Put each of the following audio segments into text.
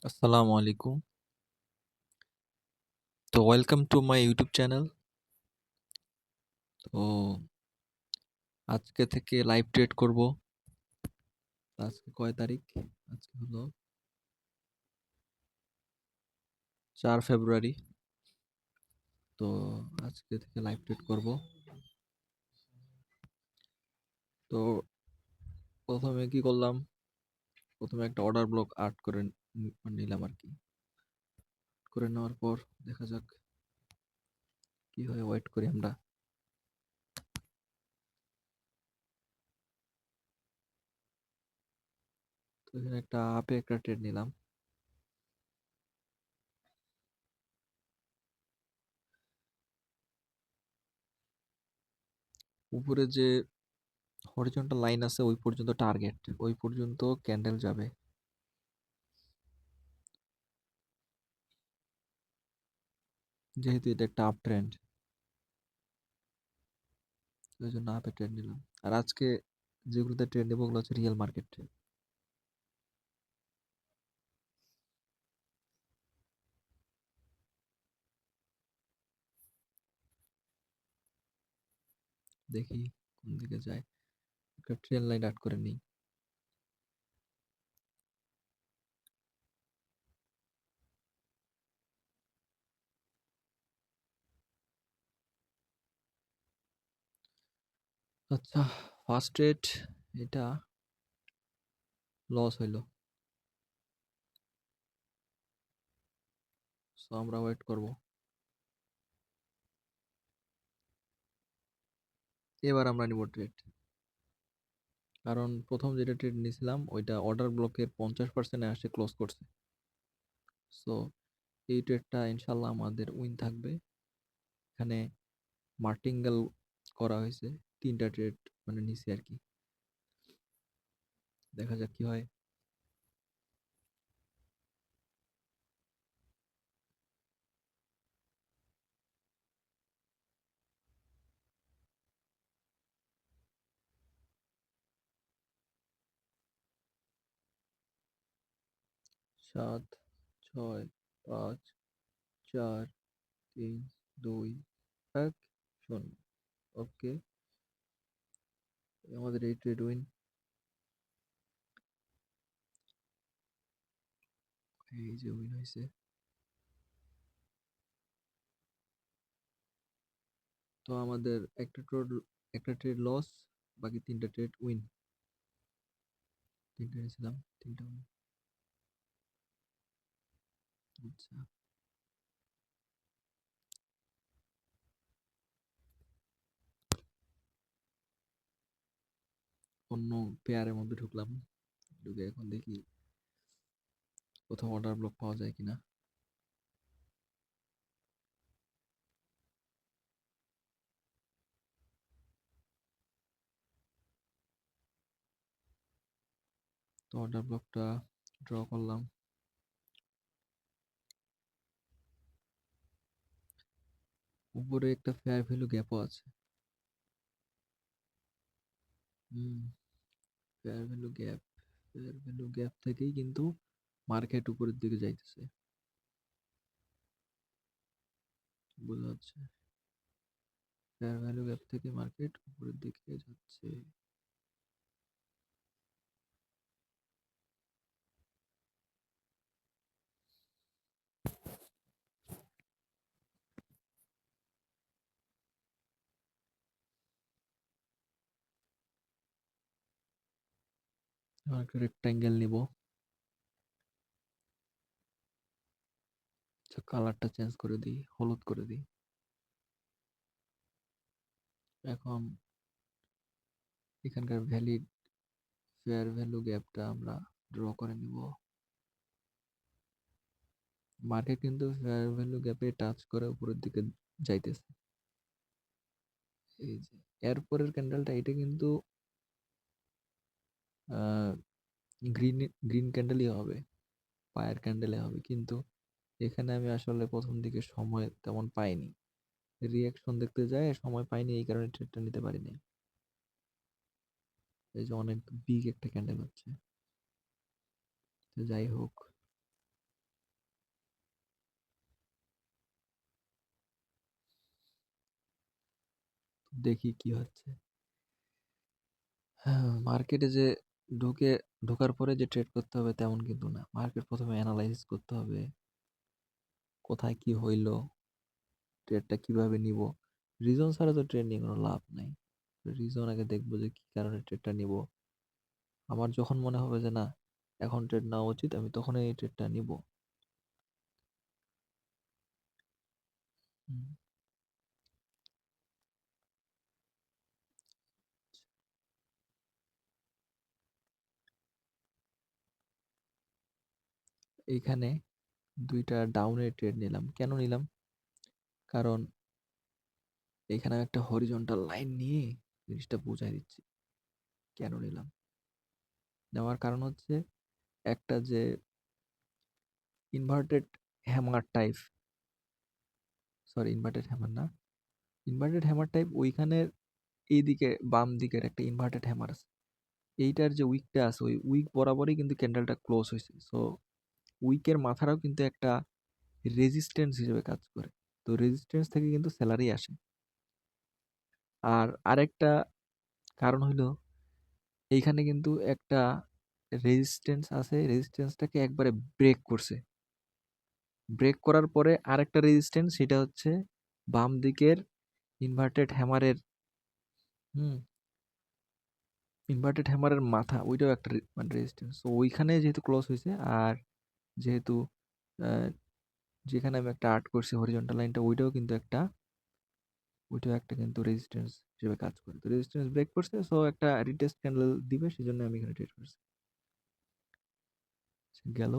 আসসালামু আলাইকুম। তো welcome to my YouTube channel. তো আজকে থেকে লাইভ ট্রেড করব। আজকে কয় তারিখ? আজকে হলো 4 ফেব্রুয়ারি। তো আজকে থেকে লাইভ ট্রেড করব। তো প্রথমে কি করলাম? প্রথমে একটা অর্ডার ব্লক আর্ট করে নিলাম আর কি। করে নেওয়ার পর দেখা যাক কি হয়, ওয়েট করি আমরা। তো এখানে একটা আপে একটা ট্রেড নিলাম। উপরে যে হরিজন্টাল লাইন আছে ওই পর্যন্ত টার্গেট, ওই পর্যন্ত ক্যান্ডেল যাবে। যেহেতু এটা একটা আপ ট্রেন্ড, ওই জন্য আপে ট্রেড নিলাম। আর আজকে যেগুলোতে ট্রেড নেবো ওগুলো হচ্ছে রিয়েল মার্কেট। দেখি কোন দিকে যায়। একটা ট্রেন লাইন আর্ট করে নিই। আচ্ছা, ফার্স্ট ট্রেড এটা লস হইলো। সো আমরা ওয়েট করব। এবার আমরা নিব ট্রেড। কারণ প্রথম যেটা ট্রেড নিয়েছিলাম ওইটা অর্ডার ব্লকের 50% আসে ক্লোজ করছে। সো এই ট্রেডটা ইনশাল্লাহ আমাদের উইন থাকবে। এখানে মার্টিঙ্গেল করা হয়েছে, 3টা ট্রেড মানে নিছি আর কি। দেখা যাক কি হয়। 7, 6, 5, 4, 3, 2, 1, 0। ওকে, আমাদের এই ট্রেড উইন। এই যে উইন হয়েছে। তো আমাদের একটা ট্রেড লস, বাকি 3টা ট্রেড উইন। 3টা নিয়েছিলাম, 3টা উইন। আচ্ছা, অন্য পেয়ারের মধ্যে ঢুকলাম। ঢুকে এখন দেখি কোথাও অর্ডার ব্লক পাওয়া যায় কিনা। তো অর্ডার ব্লকটা ড্র করলাম। উপরে একটা ফেয়ার ভ্যালু গ্যাপও আছে। হুম, fair value gap. Fair value gap থেকেই কিন্তু মার্কেট উপরের দিকে যাইতেছে, বোঝা যাচ্ছে। ফেয়ার ভ্যালু গ্যাপ থেকে মার্কেট উপরের দিকে যাচ্ছে। আর একটা রেক্টাঙ্গেল নিব। আচ্ছা, কালারটা চেঞ্জ করে দিই, হলুদ করে দিই। এখন এখানকার ভ্যালিড ফেয়ার ভ্যালু গ্যাপটা আমরা ড্র করে নিব। মার্কেট কিন্তু ফেয়ার ভ্যালু গ্যাপে টাচ করে উপরের দিকে যাইতেছে। এই যে এরপরের ক্যান্ডেলটা, এটা কিন্তু গ্রিন গ্রিন ক্যান্ডেলই হবে, পায়ের ক্যান্ডেলে হবে। কিন্তু এখানে আমি আসলে প্রথম দিকে সময় তেমন পাইনি, রিয়াকশন দেখতে যায় সময় পাইনি, এই কারণে ট্রেডটা নিতে পারিনি। এই যে অনেক বিগ একটা ক্যান্ডেল হচ্ছে। তো যাই হোক, দেখি কি হচ্ছে। হ্যাঁ, মার্কেটে যে ঢুকে ঢোকার পরে যে ট্রেড করতে হবে তেমন কিন্তু না। মার্কেট প্রথমে এনালাইসিস করতে হবে, কোথায় কি হইলো, ট্রেডটা কিভাবে নিব। রিজন ছাড়া তো ট্রেড নিয়ে কোনো লাভ নাই। রিজন আগে দেখবো যে কি কারণে ট্রেডটা নিব। আমার যখন মনে হবে যে না এখন ট্রেড নেওয়া উচিত, আমি তখনই এই ট্রেডটা নিব। হুম, এইখানে ২টা ডাউনের ট্রেড নিলাম। কেন নিলাম? কারণ এখানে আমি একটা হরিজন্টাল লাইন নিয়ে জিনিসটা বুঝাই দিচ্ছি কেন নিলাম। নেওয়ার কারণ হচ্ছে একটা যে inverted hammer type, sorry inverted hammer না, ইনভার্টেড হ্যামার টাইপ ওইখানের এইদিকে বাম দিকের একটা ইনভার্টেড হ্যামার আছে। এইটার যে উইকটা আছে ওই উইক বরাবরই কিন্তু ক্যান্ডেলটা ক্লোজ হয়েছে। সো উইকের মাথাটাও কিন্তু একটা রেজিস্ট্যান্স হিসেবে কাজ করে। তো রেজিস্ট্যান্স থেকে কিন্তু সেলারি আসে। আর আরেকটা কারণ হইলো এইখানে কিন্তু একটা রেজিস্ট্যান্স আছে, রেজিস্ট্যান্সটাকে একবারে ব্রেক করছে। ব্রেক করার পরে আরেকটা রেজিস্ট্যান্স, সেটা হচ্ছে বাম দিকের ইনভার্টেড হ্যামারের, হুম, ইনভার্টেড হ্যামারের মাথা ওইটাও একটা মানে রেজিস্ট্যান্স। তো ওইখানে যেহেতু ক্লোজ হয়েছে, আর যেহেতু আহ, যেখানে আমি একটা আর্ট করছি হরিজন্টাল লাইনটা, ওইটাও একটা কিন্তু রেজিস্ট্যান্স হিসেবে কাজ করে। তো রেজিস্ট্যান্স ব্রেক করছে, সো একটা রিটেস্ট ক্যান্ডেল দিবে, সেজন্য আমি এখানে ট্রেড করছি। গেল।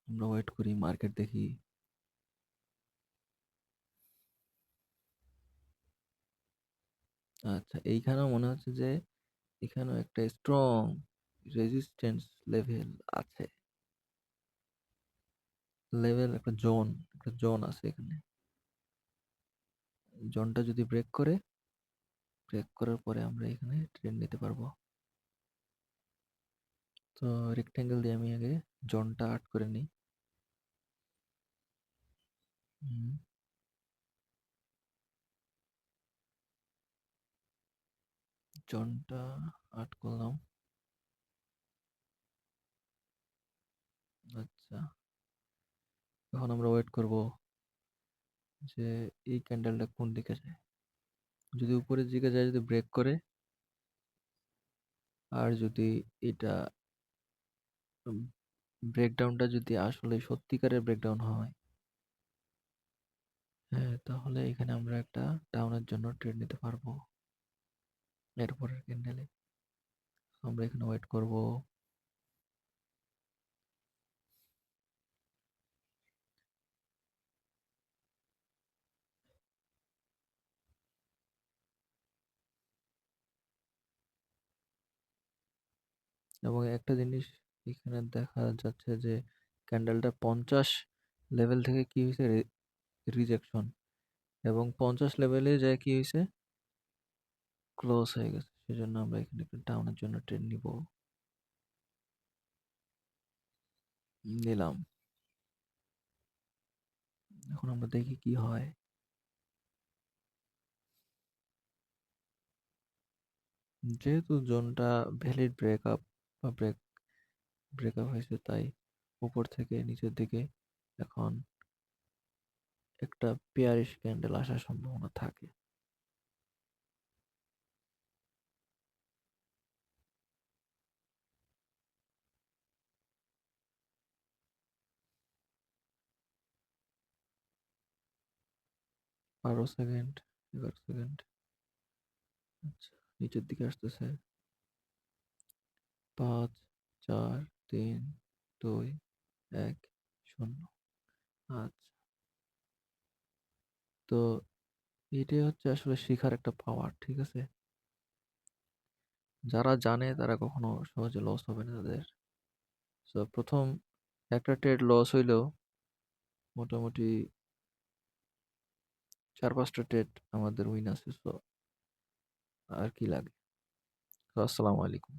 আমরা ওয়েট করি, মার্কেট দেখি। আচ্ছা, এইখানেও মনে হচ্ছে যে এখানেও একটা স্ট্রং রেজিস্ট্যান্স লেভেল আছে। লেভেল একটা জোন আছে এখানে। জোনটা যদি ব্রেক করার পরে আমরা এখানে ট্রেন্ড নিতে পারবো। তো রেক্ট্যাঙ্গেল দিয়ে আমি আগে জোনটা আর্ট করে নিই। হুম, জোনটা আর্ট করলাম। আচ্ছা, এখন আমরা ওয়েট করব যে এই ক্যান্ডেলটা কোন দিকে যায়। যদি উপরের দিকে যায়, যদি ব্রেক করে, আর যদি এটা ব্রেকডাউনটা যদি আসলে সত্যিকারের ব্রেকডাউন হয়, হ্যাঁ, তাহলে এখানে আমরা একটা ডাউনের জন্য ট্রেড নিতে পারবো এরপরের ক্যান্ডেলে। আমরা এখানে ওয়েট করব। এবং একটা জিনিস এখানে দেখা যাচ্ছে যে ক্যান্ডেলটা 50 লেভেল থেকে কি হয়েছে, রিজেকশন, এবং 50 লেভেলে যায় কি হয়েছে, ক্লোজ হয়ে গেছে। সেজন্য আমরা এখানে একটা ডাউনের জন্য ট্রেড নিলাম। এখন আমরা দেখি কি হয়। যেহেতু জোনটা ভ্যালিড ব্রেকআপ বা ব্রেকআপ হয়েছে, তাই উপর থেকে নিচের দিকে এখন একটা পেয়ারিশ ক্যান্ডেল আসার সম্ভাবনা থাকে। বারো সেকেন্ড, 11 সেকেন্ড। আচ্ছা, নিচের দিকে আসতেছে। 5, 4, 3, 2, 1, 0। আচ্ছা, তো এটাই হচ্ছে আসলে শিখার একটা পাওয়ার, ঠিক আছে? যারা জানে তারা কখনো সহজে লস হবে না তাদের। সো প্রথম একটা ট্রেড লস হইলেও মোটামুটি 4-5টা ট্রেড আমাদের উইন আছে। সো আর কি লাগে। তো আসসালামু আলাইকুম।